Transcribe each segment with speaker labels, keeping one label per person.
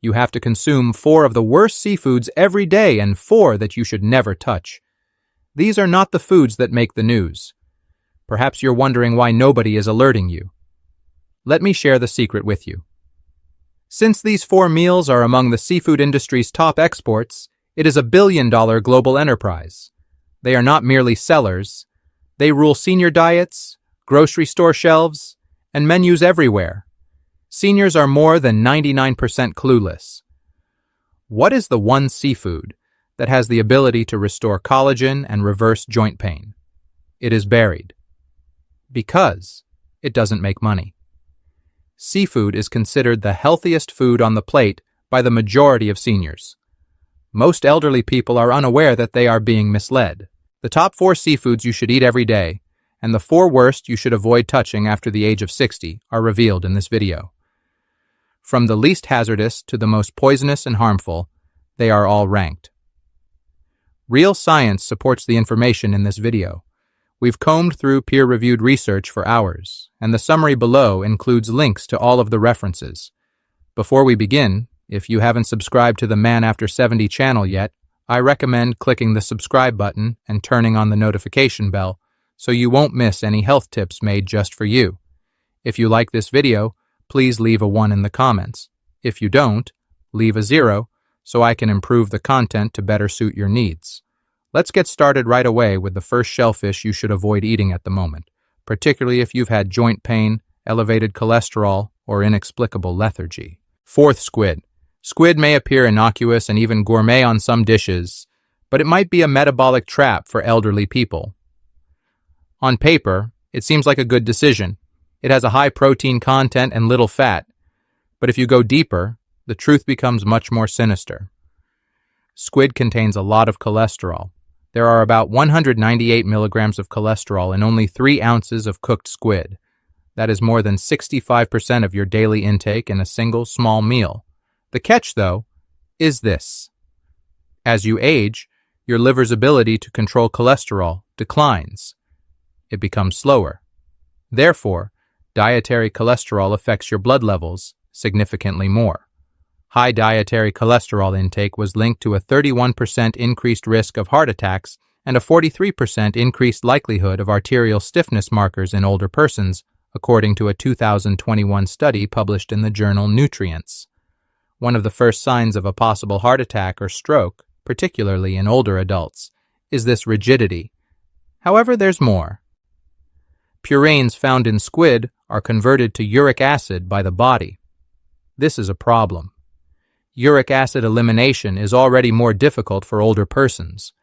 Speaker 1: You have to consume 4 of the worst seafoods every day and 4 that you should never touch. These are not the foods that make the news. Perhaps you're wondering why nobody is alerting you. Let me share the secret with you. Since these 4 meals are among the seafood industry's top exports, it is a billion-dollar global enterprise. They are not merely sellers. They rule senior diets, grocery store shelves, and menus everywhere. Seniors are more than 99% clueless. What is the one seafood that has the ability to restore collagen and reverse joint pain? It is buried. Because it doesn't make money. Seafood is considered the healthiest food on the plate by the majority of seniors. Most elderly people are unaware that they are being misled. The top 4 seafoods you should eat every day, and the 4 worst you should avoid touching after the age of 60, are revealed in this video. From the least hazardous to the most poisonous and harmful, they are all ranked. Real science supports the information in this video. We've combed through peer-reviewed research for hours, and the summary below includes links to all of the references. Before we begin, if you haven't subscribed to the Man After 70 channel yet, I recommend clicking the subscribe button and turning on the notification bell so you won't miss any health tips made just for you. If you like this video, please leave a 1 in the comments. If you don't, leave a 0 so I can improve the content to better suit your needs. Let's get started right away with the first shellfish you should avoid eating at the moment, particularly if you've had joint pain, elevated cholesterol, or inexplicable lethargy. 4th, squid. Squid may appear innocuous and even gourmet on some dishes, but it might be a metabolic trap for elderly people. On paper, it seems like a good decision. It has a high protein content and little fat, but if you go deeper, the truth becomes much more sinister. Squid contains a lot of cholesterol. There are about 198 milligrams of cholesterol in only 3 ounces of cooked squid. That is more than 65% of your daily intake in a single small meal. The catch, though, is this. As you age, your liver's ability to control cholesterol declines. It becomes slower. Therefore, dietary cholesterol affects your blood levels significantly more. High dietary cholesterol intake was linked to a 31% increased risk of heart attacks and a 43% increased likelihood of arterial stiffness markers in older persons, according to a 2021 study published in the journal Nutrients. One of the first signs of a possible heart attack or stroke, particularly in older adults, is this rigidity. However, there's more. Purines found in squid are converted to uric acid by the body. This is a problem. Uric acid elimination is already more difficult for older persons.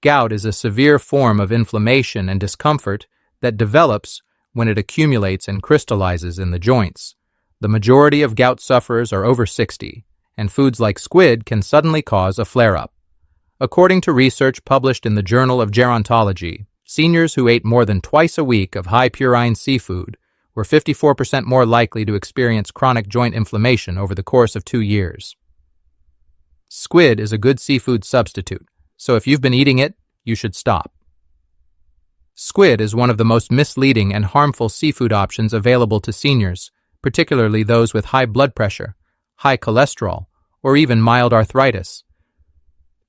Speaker 1: Gout is a severe form of inflammation and discomfort that develops when it accumulates and crystallizes in the joints. The majority of gout sufferers are over 60, and foods like squid can suddenly cause a flare-up. According to research published in the Journal of Gerontology, seniors who ate more than twice a week of high purine seafood were 54% more likely to experience chronic joint inflammation over the course of 2 years. Squid is a good seafood substitute, so if you've been eating it, you should stop. Squid is one of the most misleading and harmful seafood options available to seniors, particularly those with high blood pressure, high cholesterol, or even mild arthritis.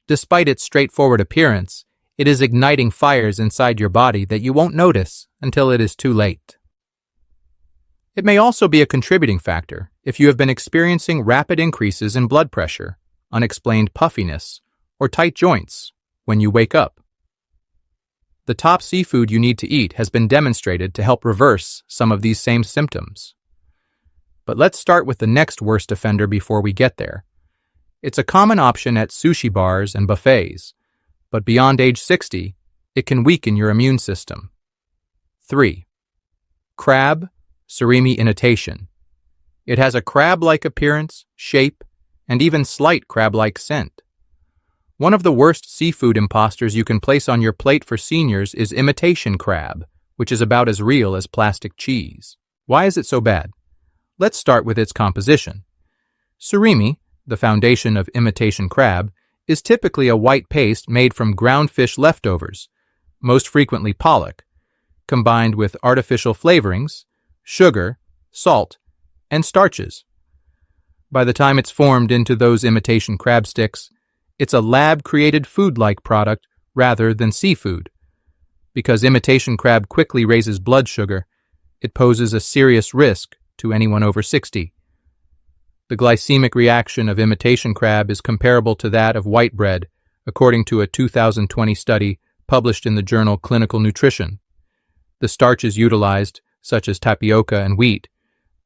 Speaker 1: Despite its straightforward appearance, it is igniting fires inside your body that you won't notice until it is too late. It may also be a contributing factor if you have been experiencing rapid increases in blood pressure, unexplained puffiness, or tight joints when you wake up. The top seafood you need to eat has been demonstrated to help reverse some of these same symptoms. But let's start with the next worst offender before we get there. It's a common option at sushi bars and buffets, but beyond age 60, it can weaken your immune system. 3. Crab, surimi imitation. It has a crab-like appearance, shape, and even slight crab-like scent. One of the worst seafood imposters you can place on your plate for seniors is imitation crab, which is about as real as plastic cheese. Why is it so bad? Let's start with its composition. Surimi, the foundation of imitation crab, is typically a white paste made from ground fish leftovers, most frequently pollock, combined with artificial flavorings, sugar, salt, and starches. By the time it's formed into those imitation crab sticks, it's a lab-created food-like product rather than seafood. Because imitation crab quickly raises blood sugar, it poses a serious risk to anyone over 60. The glycemic reaction of imitation crab is comparable to that of white bread, according to a 2020 study published in the journal Clinical Nutrition. The starches utilized, such as tapioca and wheat,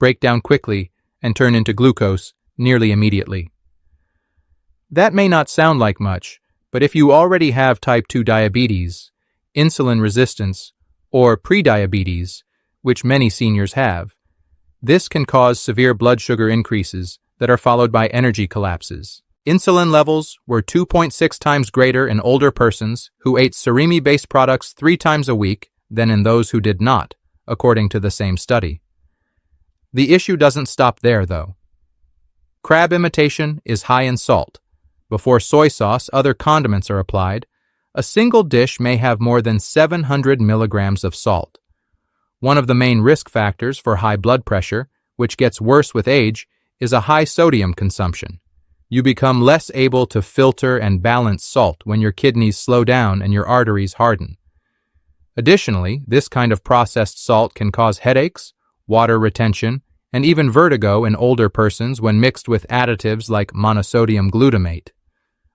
Speaker 1: break down quickly and turn into glucose nearly immediately. That may not sound like much, but if you already have type 2 diabetes, insulin resistance, or prediabetes, which many seniors have, this can cause severe blood sugar increases that are followed by energy collapses. Insulin levels were 2.6 times greater in older persons who ate surimi-based products 3 times a week than in those who did not, according to the same study. The issue doesn't stop there, though. Crab imitation is high in salt. Before soy sauce, other condiments are applied. A single dish may have more than 700 milligrams of salt. One of the main risk factors for high blood pressure, which gets worse with age, is a high sodium consumption. You become less able to filter and balance salt when your kidneys slow down and your arteries harden. Additionally, this kind of processed salt can cause headaches, water retention, and even vertigo in older persons when mixed with additives like monosodium glutamate.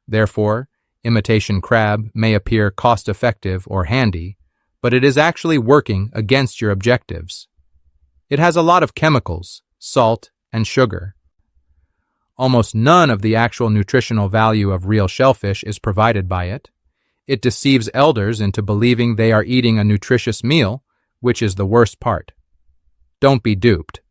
Speaker 1: Therefore, imitation crab may appear cost-effective or handy, but it is actually working against your objectives. It has a lot of chemicals, salt, and sugar. Almost none of the actual nutritional value of real shellfish is provided by it. It deceives elders into believing they are eating a nutritious meal, which is the worst part. Don't be duped.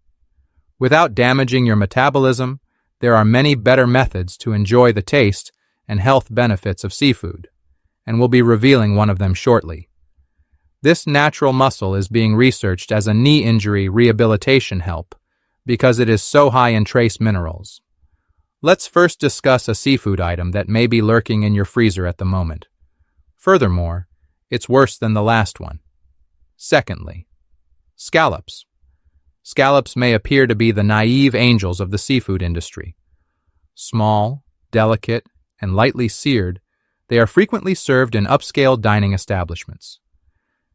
Speaker 1: Without damaging your metabolism, there are many better methods to enjoy the taste and health benefits of seafood, and we'll be revealing one of them shortly. This natural mussel is being researched as a knee injury rehabilitation help because it is so high in trace minerals. Let's first discuss a seafood item that may be lurking in your freezer at the moment. Furthermore, it's worse than the last one. Secondly, scallops. Scallops may appear to be the naive angels of the seafood industry. Small, delicate, and lightly seared, they are frequently served in upscale dining establishments.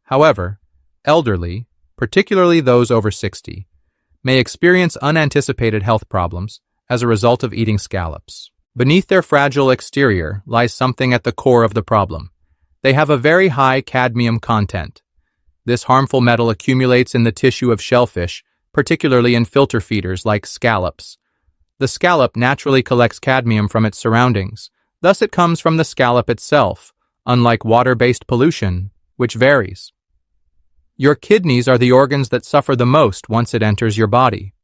Speaker 1: However, elderly, particularly those over 60, may experience unanticipated health problems as a result of eating scallops. Beneath their fragile exterior lies something at the core of the problem. They have a very high cadmium content. This harmful metal accumulates in the tissue of shellfish, particularly in filter feeders like scallops. The scallop naturally collects cadmium from its surroundings, thus it comes from the scallop itself, unlike water-based pollution, which varies. Your kidneys are the organs that suffer the most once it enters your body.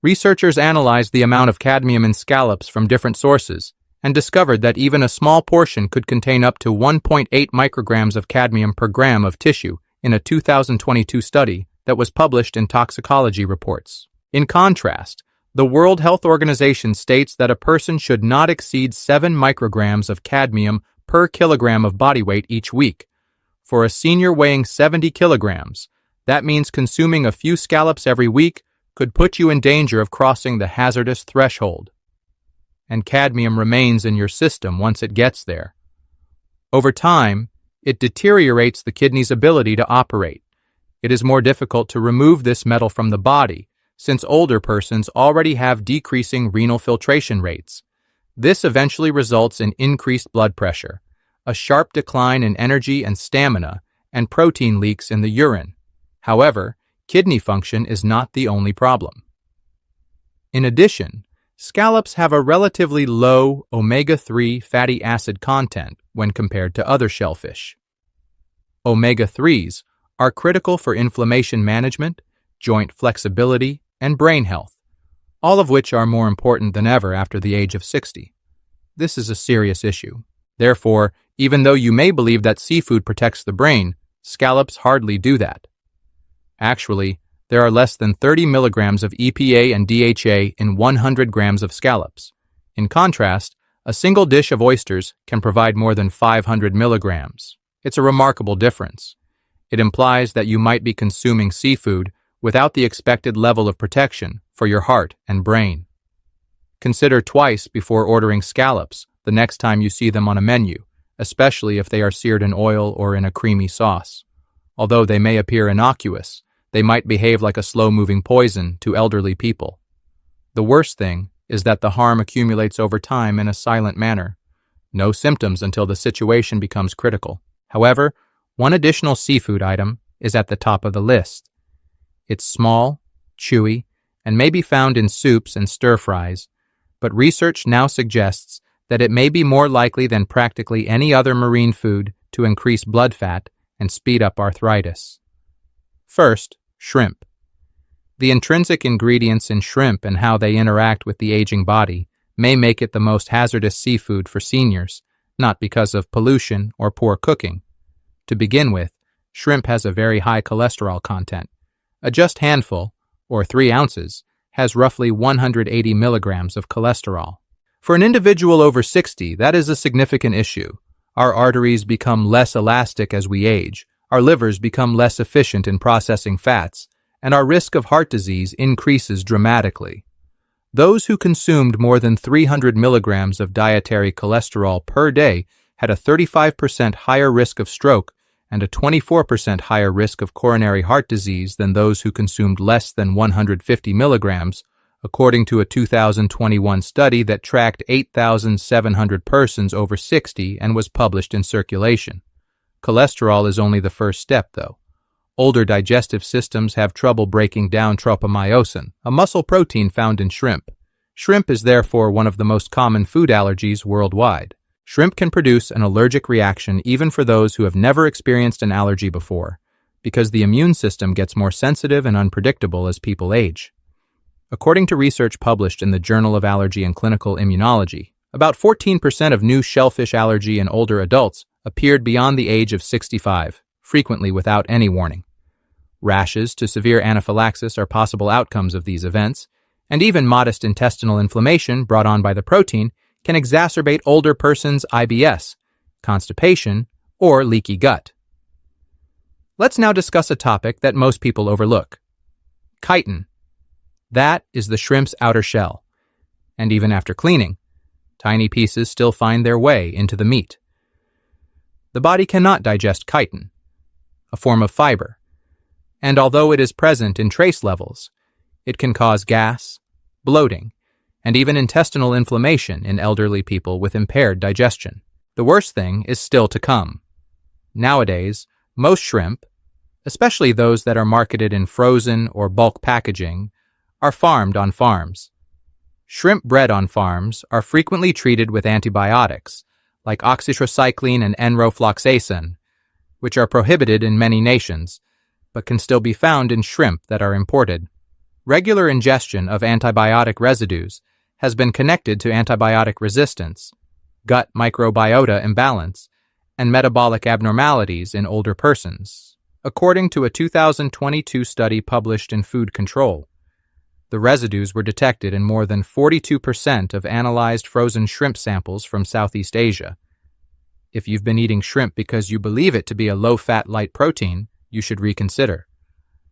Speaker 1: Researchers analyzed the amount of cadmium in scallops from different sources and discovered that even a small portion could contain up to 1.8 micrograms of cadmium per gram of tissue in a 2022 study that was published in Toxicology Reports. In contrast, the World Health Organization states that a person should not exceed 7 micrograms of cadmium per kilogram of body weight each week. For a senior weighing 70 kilograms, that means consuming a few scallops every week could put you in danger of crossing the hazardous threshold. And cadmium remains in your system once it gets there. Over time, it deteriorates the kidney's ability to operate. It is more difficult to remove this metal from the body, since older persons already have decreasing renal filtration rates. This eventually results in increased blood pressure, a sharp decline in energy and stamina, and protein leaks in the urine. However, kidney function is not the only problem. In addition, scallops have a relatively low omega-3 fatty acid content when compared to other shellfish. Omega-3s are critical for inflammation management, joint flexibility, and brain health, all of which are more important than ever after the age of 60. This is a serious issue. Therefore, even though you may believe that seafood protects the brain, scallops hardly do that. Actually, there are less than 30 milligrams of EPA and DHA in 100 grams of scallops. In contrast, a single dish of oysters can provide more than 500 milligrams. It's a remarkable difference. It implies that you might be consuming seafood without the expected level of protection for your heart and brain. Consider twice before ordering scallops the next time you see them on a menu, especially if they are seared in oil or in a creamy sauce. Although they may appear innocuous, they might behave like a slow-moving poison to elderly people. The worst thing is that the harm accumulates over time in a silent manner. No symptoms until the situation becomes critical. However, one additional seafood item is at the top of the list. It's small, chewy, and may be found in soups and stir-fries, but research now suggests that it may be more likely than practically any other marine food to increase blood fat and speed up arthritis. First, shrimp. The intrinsic ingredients in shrimp and how they interact with the aging body may make it the most hazardous seafood for seniors, not because of pollution or poor cooking. To begin with, shrimp has a very high cholesterol content. A just handful, or 3 ounces, has roughly 180 milligrams of cholesterol. For an individual over 60, that is a significant issue. Our arteries become less elastic as we age, our livers become less efficient in processing fats, and our risk of heart disease increases dramatically. Those who consumed more than 300 milligrams of dietary cholesterol per day had a 35% higher risk of stroke and a 24% higher risk of coronary heart disease than those who consumed less than 150 milligrams, according to a 2021 study that tracked 8,700 persons over 60 and was published in Circulation. Cholesterol is only the first step, though. Older digestive systems have trouble breaking down tropomyosin, a muscle protein found in shrimp. Shrimp is therefore one of the most common food allergies worldwide. Shrimp can produce an allergic reaction even for those who have never experienced an allergy before, because the immune system gets more sensitive and unpredictable as people age. According to research published in the Journal of Allergy and Clinical Immunology, about 14% of new shellfish allergy in older adults appeared beyond the age of 65, frequently without any warning. Rashes to severe anaphylaxis are possible outcomes of these events, and even modest intestinal inflammation brought on by the protein can exacerbate older persons' IBS, constipation, or leaky gut. Let's now discuss a topic that most people overlook: chitin. That is the shrimp's outer shell, and even after cleaning, tiny pieces still find their way into the meat. The body cannot digest chitin, a form of fiber, and although it is present in trace levels, it can cause gas, bloating, and even intestinal inflammation in elderly people with impaired digestion. The worst thing is still to come. Nowadays, most shrimp, especially those that are marketed in frozen or bulk packaging, are farmed on farms. Shrimp bred on farms are frequently treated with antibiotics, like oxytetracycline and enrofloxacin, which are prohibited in many nations, but can still be found in shrimp that are imported. Regular ingestion of antibiotic residues has been connected to antibiotic resistance, gut microbiota imbalance, and metabolic abnormalities in older persons, according to a 2022 study published in Food Control. The residues were detected in more than 42% of analyzed frozen shrimp samples from Southeast Asia. If you've been eating shrimp because you believe it to be a low-fat light protein, you should reconsider.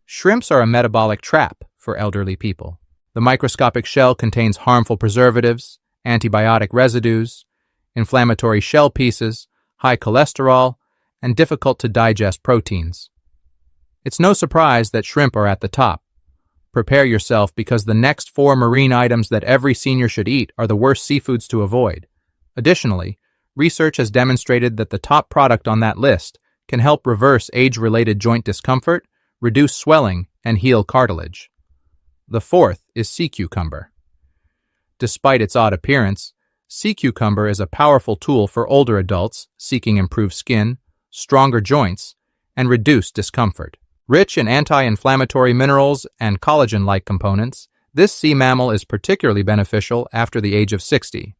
Speaker 1: Shrimps are a metabolic trap for elderly people. The microscopic shell contains harmful preservatives, antibiotic residues, inflammatory shell pieces, high cholesterol, and difficult-to-digest proteins. It's no surprise that shrimp are at the top. Prepare yourself because the next 4 marine items that every senior should eat are the worst seafoods to avoid. Additionally, research has demonstrated that the top product on that list can help reverse age-related joint discomfort, reduce swelling, and heal cartilage. The 4th is sea cucumber. Despite its odd appearance, sea cucumber is a powerful tool for older adults seeking improved skin, stronger joints, and reduced discomfort. Rich in anti-inflammatory minerals and collagen-like components, this sea mammal is particularly beneficial after the age of 60.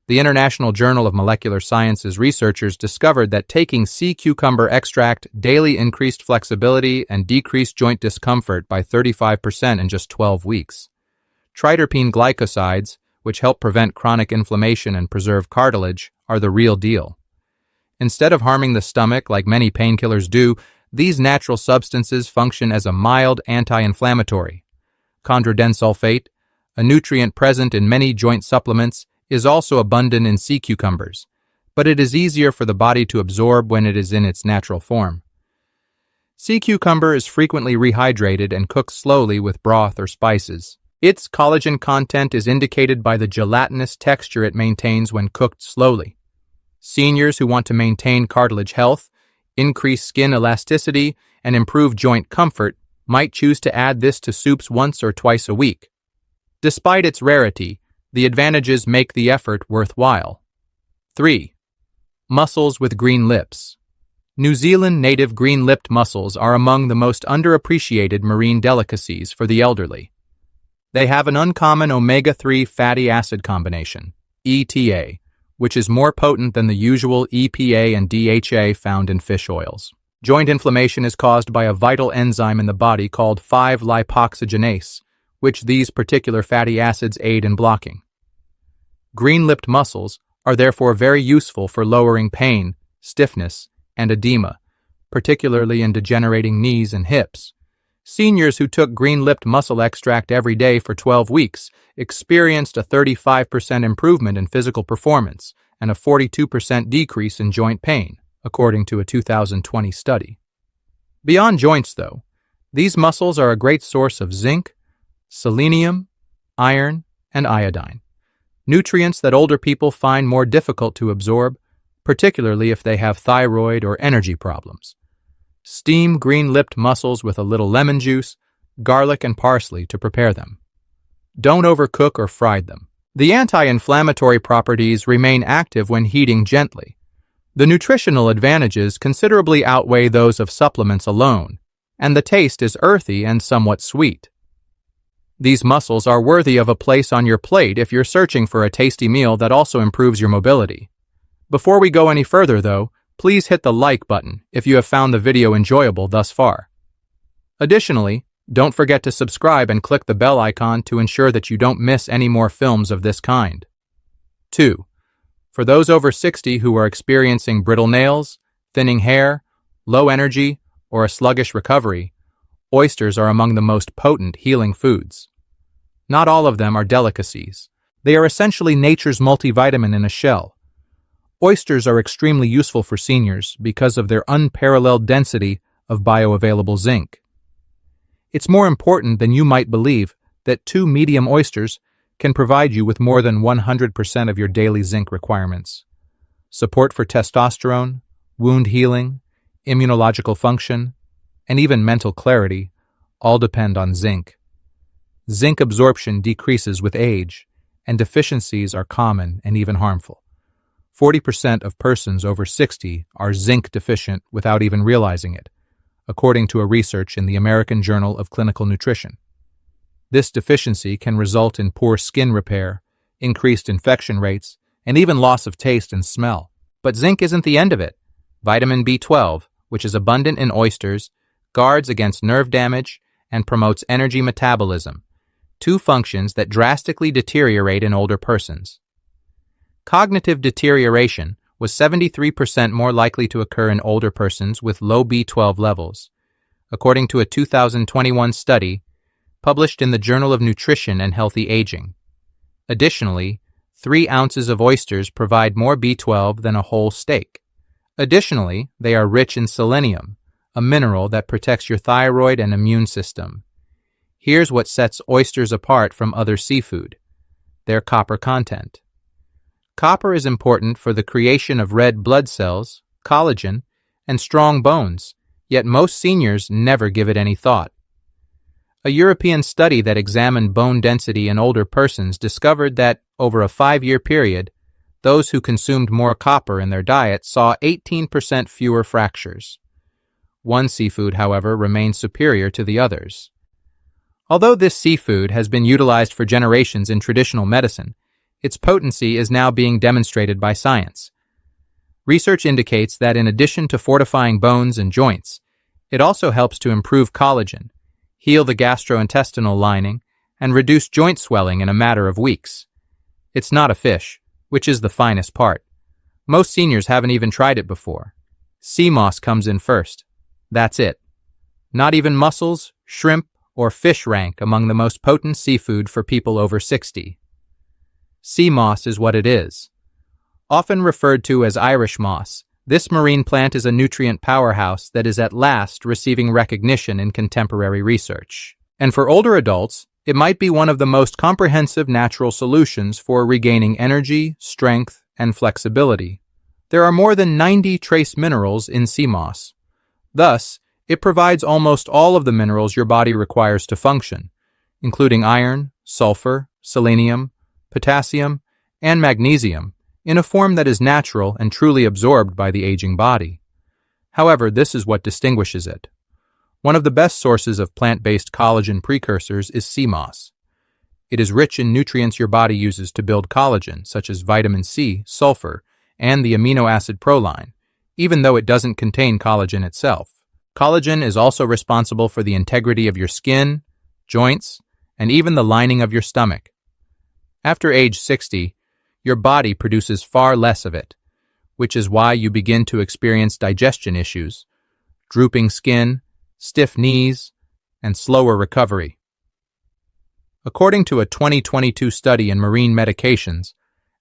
Speaker 1: The International Journal of Molecular Sciences researchers discovered that taking sea cucumber extract daily increased flexibility and decreased joint discomfort by 35% in just 12 weeks. Triterpene glycosides, which help prevent chronic inflammation and preserve cartilage, are the real deal. Instead of harming the stomach like many painkillers do, these natural substances function as a mild anti-inflammatory. Chondroden sulfate, a nutrient present in many joint supplements, is also abundant in sea cucumbers, but it is easier for the body to absorb when it is in its natural form. Sea cucumber is frequently rehydrated and cooked slowly with broth or spices. Its collagen content is indicated by the gelatinous texture it maintains when cooked slowly. Seniors who want to maintain cartilage health, increase skin elasticity, and improve joint comfort might choose to add this to soups once or twice a week. Despite its rarity, the advantages make the effort worthwhile. 3. Mussels with green lips. New Zealand native green-lipped mussels are among the most underappreciated marine delicacies for the elderly. They have an uncommon omega-3 fatty acid combination, ETA, which is more potent than the usual EPA and DHA found in fish oils. Joint inflammation is caused by a vital enzyme in the body called 5-lipoxygenase, which these particular fatty acids aid in blocking. Green-lipped mussels are therefore very useful for lowering pain, stiffness, and edema, particularly in degenerating knees and hips. Seniors who took green-lipped mussel extract every day for 12 weeks experienced a 35% improvement in physical performance and a 42% decrease in joint pain, according to a 2020 study. Beyond joints, though, these mussels are a great source of zinc, selenium, iron, and iodine, nutrients that older people find more difficult to absorb, particularly if they have thyroid or energy problems. Steam green-lipped mussels with a little lemon juice, garlic, and parsley to prepare them. Don't overcook or fry them. The anti-inflammatory properties remain active when heating gently. The nutritional advantages considerably outweigh those of supplements alone, and the taste is earthy and somewhat sweet. These mussels are worthy of a place on your plate if you're searching for a tasty meal that also improves your mobility. Before we go any further, though, please hit the like button if you have found the video enjoyable thus far. Additionally, don't forget to subscribe and click the bell icon to ensure that you don't miss any more films of this kind. 2. For those over 60 who are experiencing brittle nails, thinning hair, low energy, or a sluggish recovery, oysters are among the most potent healing foods. Not all of them are delicacies. They are essentially nature's multivitamin in a shell. Oysters are extremely useful for seniors because of their unparalleled density of bioavailable zinc. It's more important than you might believe that 2 medium oysters can provide you with more than 100% of your daily zinc requirements. Support for testosterone, wound healing, immunological function, and even mental clarity all depend on zinc. Zinc absorption decreases with age, and deficiencies are common and even harmful. 40% of persons over 60 are zinc deficient without even realizing it, according to a research in the American Journal of Clinical Nutrition. This deficiency can result in poor skin repair, increased infection rates, and even loss of taste and smell. But zinc isn't the end of it. Vitamin B12, which is abundant in oysters, guards against nerve damage and promotes energy metabolism, 2 functions that drastically deteriorate in older persons. Cognitive deterioration was 73% more likely to occur in older persons with low B12 levels, according to a 2021 study published in the Journal of Nutrition and Healthy Aging. Additionally, 3 ounces of oysters provide more B12 than a whole steak. Additionally, they are rich in selenium, a mineral that protects your thyroid and immune system. Here's what sets oysters apart from other seafood: their copper content. Copper is important for the creation of red blood cells, collagen, and strong bones, yet most seniors never give it any thought. A European study that examined bone density in older persons discovered that, over a 5-year period, those who consumed more copper in their diet saw 18% fewer fractures. One seafood, however, remained superior to the others. Although this seafood has been utilized for generations in traditional medicine, its potency is now being demonstrated by science. Research indicates that in addition to fortifying bones and joints, it also helps to improve collagen, heal the gastrointestinal lining, and reduce joint swelling in a matter of weeks. It's not a fish, which is the finest part. Most seniors haven't even tried it before. Sea moss comes in first. That's it. Not even mussels, shrimp, or fish rank among the most potent seafood for people over 60. Sea moss is what it is. Often referred to as Irish moss, this marine plant is a nutrient powerhouse that is at last receiving recognition in contemporary research. And for older adults, it might be one of the most comprehensive natural solutions for regaining energy, strength, and flexibility. There are more than 90 trace minerals in sea moss. Thus, it provides almost all of the minerals your body requires to function, including iron, sulfur, selenium, potassium, and magnesium, in a form that is natural and truly absorbed by the aging body. However, this is what distinguishes it. One of the best sources of plant-based collagen precursors is sea moss. It is rich in nutrients your body uses to build collagen, such as vitamin C, sulfur, and the amino acid proline, even though it doesn't contain collagen itself. Collagen is also responsible for the integrity of your skin, joints, and even the lining of your stomach. After age 60, your body produces far less of it, which is why you begin to experience digestion issues, drooping skin, stiff knees, and slower recovery. According to a 2022 study in Marine Medications,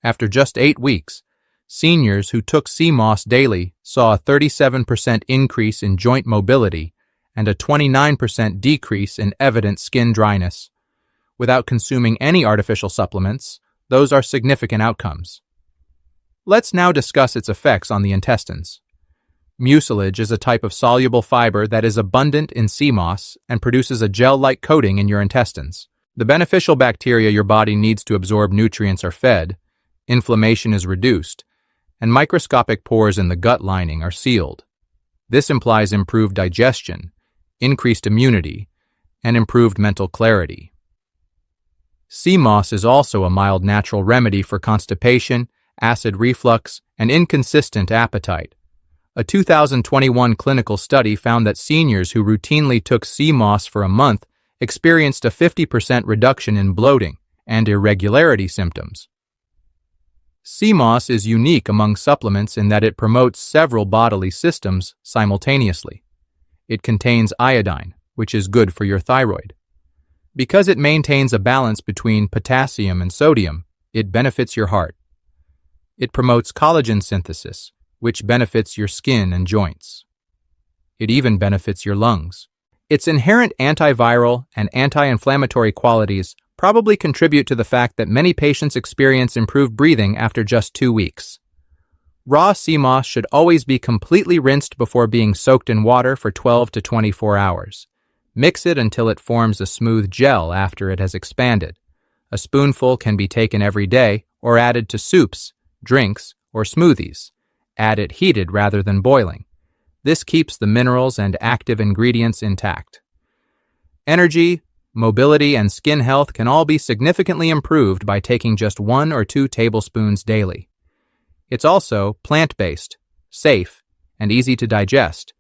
Speaker 1: after just 8 weeks, seniors who took sea moss daily saw a 37% increase in joint mobility and a 29% decrease in evident skin dryness. Without consuming any artificial supplements, those are significant outcomes. Let's now discuss its effects on the intestines. Mucilage is a type of soluble fiber that is abundant in sea moss and produces a gel-like coating in your intestines. The beneficial bacteria your body needs to absorb nutrients are fed, inflammation is reduced, and microscopic pores in the gut lining are sealed. This implies improved digestion, increased immunity, and improved mental clarity. Sea moss is also a mild natural remedy for constipation, acid reflux, and inconsistent appetite. A 2021 clinical study found that seniors who routinely took sea moss for a month experienced a 50% reduction in bloating and irregularity symptoms. Sea moss is unique among supplements in that it promotes several bodily systems simultaneously. It contains iodine, which is good for your thyroid. Because it maintains a balance between potassium and sodium, it benefits your heart. It promotes collagen synthesis, which benefits your skin and joints. It even benefits your lungs. Its inherent antiviral and anti-inflammatory qualities probably contribute to the fact that many patients experience improved breathing after just 2 weeks. Raw sea moss should always be completely rinsed before being soaked in water for 12 to 24 hours. Mix it until it forms a smooth gel after it has expanded. A spoonful can be taken every day or added to soups, drinks, or smoothies. Add it heated rather than boiling. This keeps the minerals and active ingredients intact. Energy, mobility, and skin health can all be significantly improved by taking just 1 or 2 tablespoons daily. It's also plant-based, safe, and easy to digest,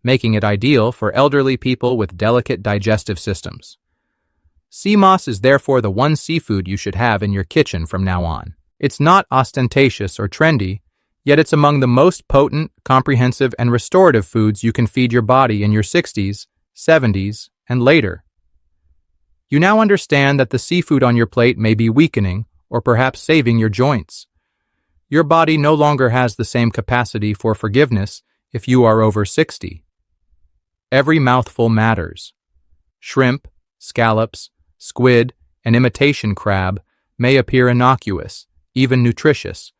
Speaker 1: making it ideal for elderly people with delicate digestive systems. Sea moss is therefore the one seafood you should have in your kitchen from now on. It's not ostentatious or trendy, yet it's among the most potent, comprehensive, and restorative foods you can feed your body in your 60s, 70s, and later. You now understand that the seafood on your plate may be weakening or perhaps saving your joints. Your body no longer has the same capacity for forgiveness if you are over 60. Every mouthful matters. Shrimp, scallops, squid, and imitation crab may appear innocuous, even nutritious.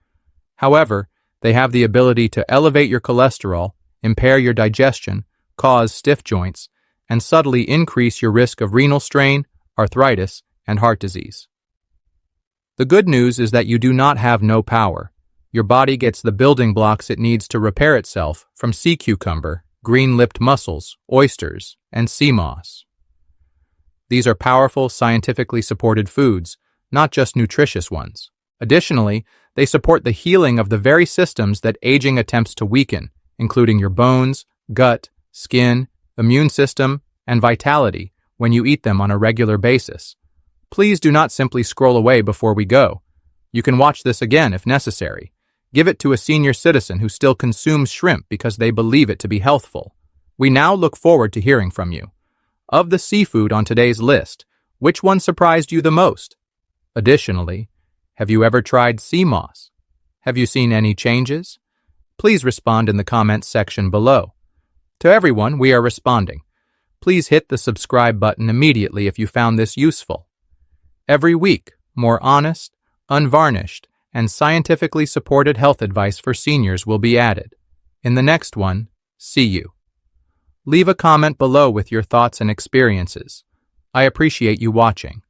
Speaker 1: However, they have the ability to elevate your cholesterol, impair your digestion, cause stiff joints, and subtly increase your risk of renal strain, arthritis, and heart disease. The good news is that you do not have no power. Your body gets the building blocks it needs to repair itself from sea cucumber, green-lipped mussels, oysters, and sea moss. These are powerful, scientifically supported foods, not just nutritious ones. Additionally, they support the healing of the very systems that aging attempts to weaken, including your bones, gut, skin, immune system, and vitality when you eat them on a regular basis. Please do not simply scroll away before we go. You can watch this again if necessary. Give it to a senior citizen who still consumes shrimp because they believe it to be healthful. We now look forward to hearing from you. Of the seafood on today's list, which one surprised you the most? Additionally, have you ever tried sea moss? Have you seen any changes? Please respond in the comments section below. To everyone, we are responding. Please hit the subscribe button immediately if you found this useful. Every week, more honest, unvarnished, and scientifically supported health advice for seniors will be added. In the next one, see you. Leave a comment below with your thoughts and experiences. I appreciate you watching.